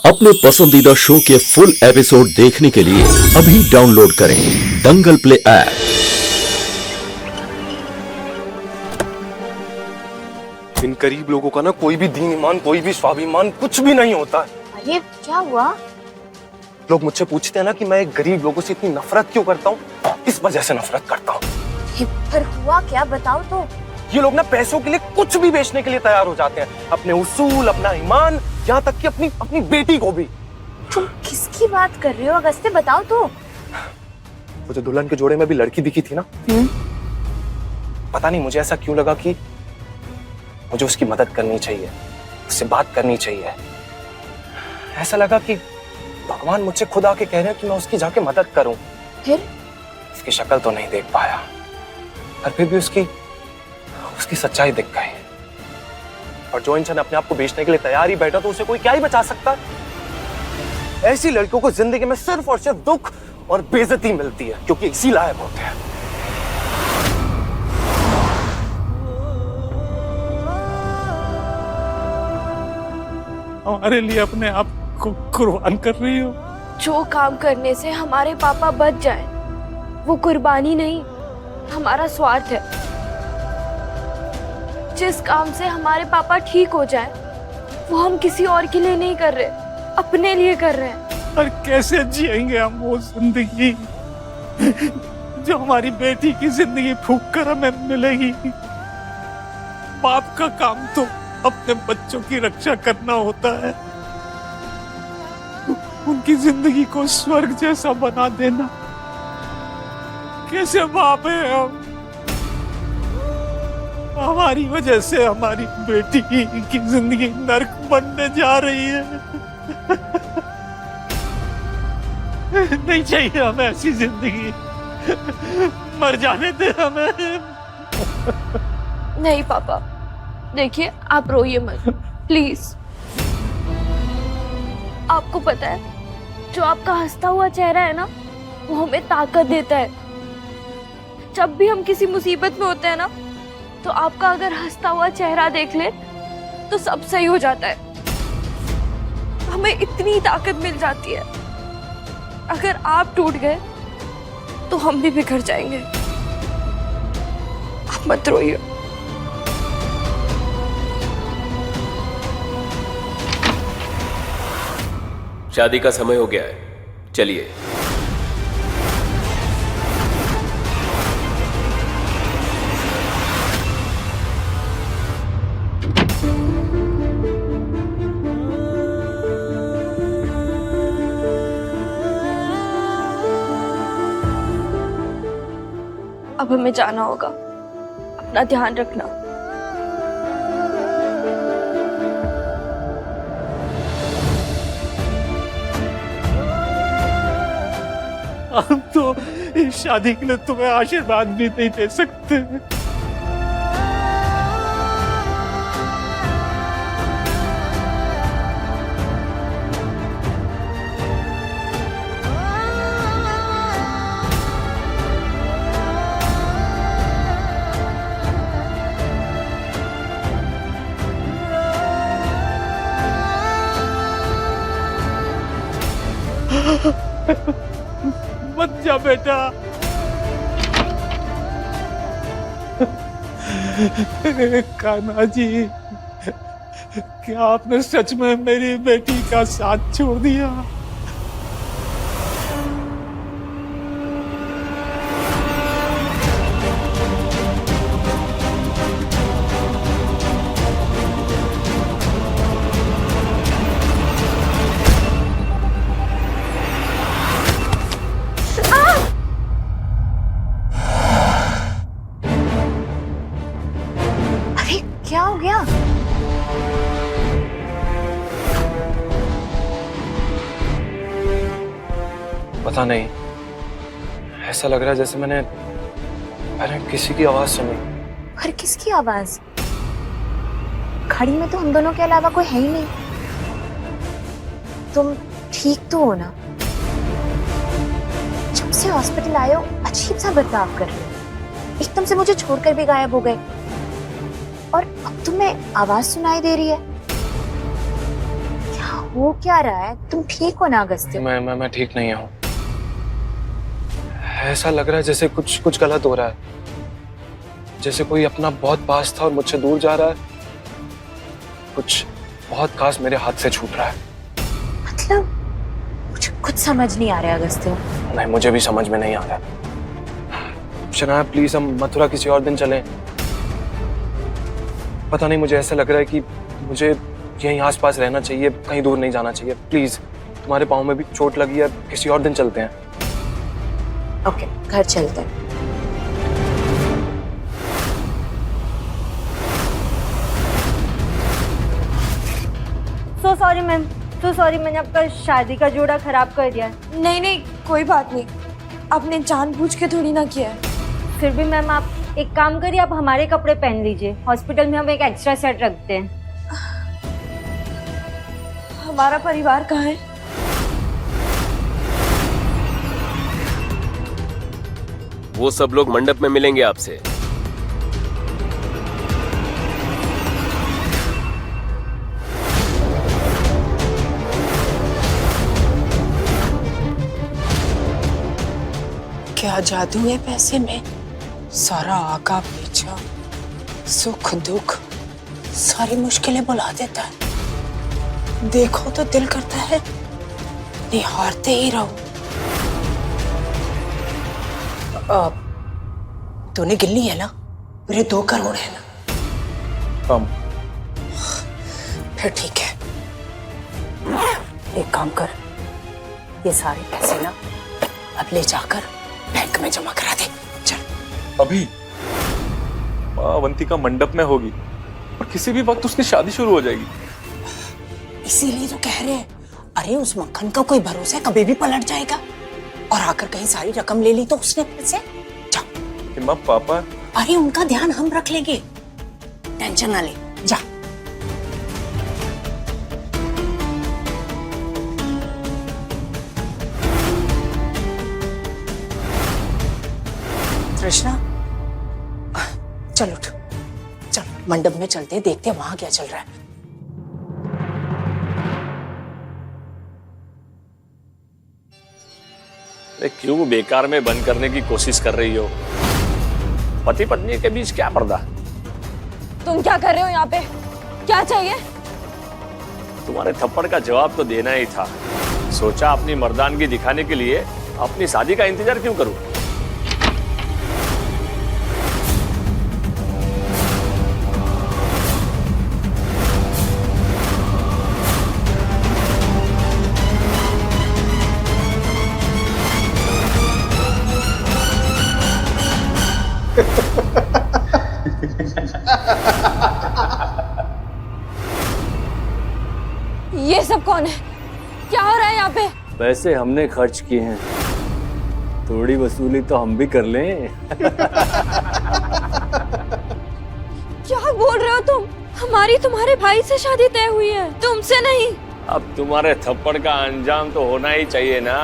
अपने पसंदीदा शो के फुल एपिसोड देखने के लिए अभी डाउनलोड करें दंगल प्ले ऐप। इन गरीब लोगों का ना कोई भी दीन ईमान, कोई भी स्वाभिमान कुछ भी नहीं होता है। अरे क्या हुआ? लोग मुझसे पूछते हैं ना कि मैं एक गरीब लोगों से इतनी नफरत क्यों करता हूँ, इस वजह से नफरत करता हूँ। पर हुआ क्या, बताओ तो। ये लोग ना पैसों के लिए कुछ भी बेचने के लिए तैयार हो जाते हैं, अपने उसूल, अपना ईमान, यहाँ तक कि अपनी अपनी बेटी को भी। तुम किसकी बात कर रहे हो अगस्त्य, बताओ तो। वो जो दुल्हन के जोड़े में भी लड़की दिखी थी ना, पता नहीं मुझे ऐसा क्यों लगा कि मुझे उसकी मदद करनी चाहिए, उससे बात करनी चाहिए। ऐसा लगा कि भगवान मुझसे खुद आके कह रहे हैं कि मैं उसकी जाके मदद करूं। फिर उसकी शक्ल तो नहीं देख पाया, पर फिर भी उसकी सच्चाई दिख गई। और जो इंसान अपने आप को बेचने के लिए तैयार ही बैठा तो उसे कोई क्या ही बचा सकता है। ऐसी लड़कियों को जिंदगी में सिर्फ और सिर्फ दुख और बेइज्जती मिलती है, क्योंकि इसी लायक होते हैं। हमारे लिए अपने आप को कुर्बान कर रही हो। जो काम करने से हमारे पापा बच जाए वो कुर्बानी नहीं, हमारा स्वार्थ है। जिस काम से हमारे पापा ठीक हो जाए वो हम किसी और के लिए नहीं कर रहे, अपने लिए कर रहे हैं। और कैसे जिएंगे हम वो जिंदगी जो हमारी बेटी की जिंदगी फूंक कर हमें मिलेगी। बाप का काम तो अपने बच्चों की रक्षा करना होता है, उनकी जिंदगी को स्वर्ग जैसा बना देना। कैसे बाप है हम? हमारी वजह से हमारी बेटी की जिंदगी नर्क बनने जा रही है। नहीं चाहिए हमें ऐसी जिंदगी, मर जाने दे हमें। नहीं पापा, देखिए आप रोइए मत प्लीज। आपको पता है जो आपका हंसता हुआ चेहरा है ना, वो हमें ताकत देता है। जब भी हम किसी मुसीबत में होते हैं ना, तो आपका अगर हंसता हुआ चेहरा देख ले तो सब सही हो जाता है। हमें इतनी ताकत मिल जाती है। अगर आप टूट गए तो हम भी बिखर जाएंगे। आप मत रोइए। शादी का समय हो गया है, चलिए। अब हमें जाना होगा, अपना ध्यान रखना। हम तो इस शादी के लिए तुम्हें आशीर्वाद भी नहीं दे सकते। मत जा बेटा। कान्हा जी, क्या आपने सच में मेरी बेटी का साथ छोड़ दिया? अरे क्या हो गया? पता नहीं, ऐसा लग रहा है जैसे मैंने किसी की आवाज सुनी। पर किसकी आवाज? खड़ी में तो हम दोनों के अलावा कोई है ही नहीं। तुम ठीक तो हो ना? जब से हॉस्पिटल आए हो अजीब सा बर्ताव कर रहे हो, एकदम से मुझे छोड़कर भी गायब हो गए, और अब तुम्हें आवाज सुनाई दे रही है। क्या हो क्या रहा है? तुम ठीक हो ना अगस्त्य? मैं ठीक नहीं हूँ। ऐसा लग रहा है जैसे कुछ कुछ गलत हो रहा है, जैसे कोई अपना बहुत पास था और मुझसे दूर जा रहा है। कुछ बहुत खास मेरे हाथ से छूट रहा है। मतलब मुझे कुछ समझ नहीं आ रहा है अगस्त्य। नहीं, मुझे भी समझ में नहीं आ रहा। शनाया प्लीज हम मथुरा किसी और दिन चलें। पता नहीं, मुझे ऐसा लग रहा है कि मुझे यहीं आसपास रहना चाहिए, कहीं दूर नहीं जाना चाहिए। प्लीज, तुम्हारे पाँव में भी चोट लगी है, किसी और दिन चलते हैं। ओके, घर चलते हैं। So sorry ma'am, so sorry, मैंने आपका शादी का जोड़ा खराब कर दिया। नहीं नहीं, कोई बात नहीं, आपने जानबूझ के थोड़ी ना किया है। फिर भी मैम आप एक काम करिए, आप हमारे कपड़े पहन लीजिए। हॉस्पिटल में हम एक एक्स्ट्रा सेट रखते हैं। हमारा परिवार कहाँ है? वो सब लोग मंडप में मिलेंगे आपसे। क्या जादू है पैसे में? सारा आका पीछा, सुख दुख सारी मुश्किलें बुला देता है। देखो तो दिल करता है निहारते ही रहो। तूने गिल्ली है ना? मेरे 2 करोड़ है ना? कम। फिर ठीक है, एक काम कर, ये सारे पैसे ना अब ले जाकर बैंक में जमा करा दे। चल। अभी माँ अवंतिका मंडप में होगी और किसी भी वक्त उसकी शादी शुरू हो जाएगी। इसीलिए तो कह रहे हैं, अरे उस मक्खन का कोई भरोसा है, कभी भी पलट जाएगा। और आकर कहीं सारी रकम ले ली तो उसने पैसे। जाओ। माँ पापा। अरे उनका ध्यान हम रख लेंगे, टेंशन ना ले, जा। कृष्णा, चल उठ, चल मंडप में चलते, देखते वहां क्या चल रहा है। क्यों बेकार में बंद करने की कोशिश कर रही हो? पति पत्नी के बीच क्या पर्दा? तुम क्या कर रहे हो यहाँ पे? क्या चाहिए? तुम्हारे थप्पड़ का जवाब तो देना ही था। सोचा अपनी मर्दानगी दिखाने के लिए अपनी शादी का इंतजार क्यों करूं? ये सब कौन है? क्या हो रहा है यहाँ पे? पैसे हमने खर्च किए हैं, थोड़ी वसूली तो हम भी कर लें। क्या बोल रहे हो तुम? हमारी तुम्हारे भाई से शादी तय हुई है, तुमसे नहीं। अब तुम्हारे थप्पड़ का अंजाम तो होना ही चाहिए ना।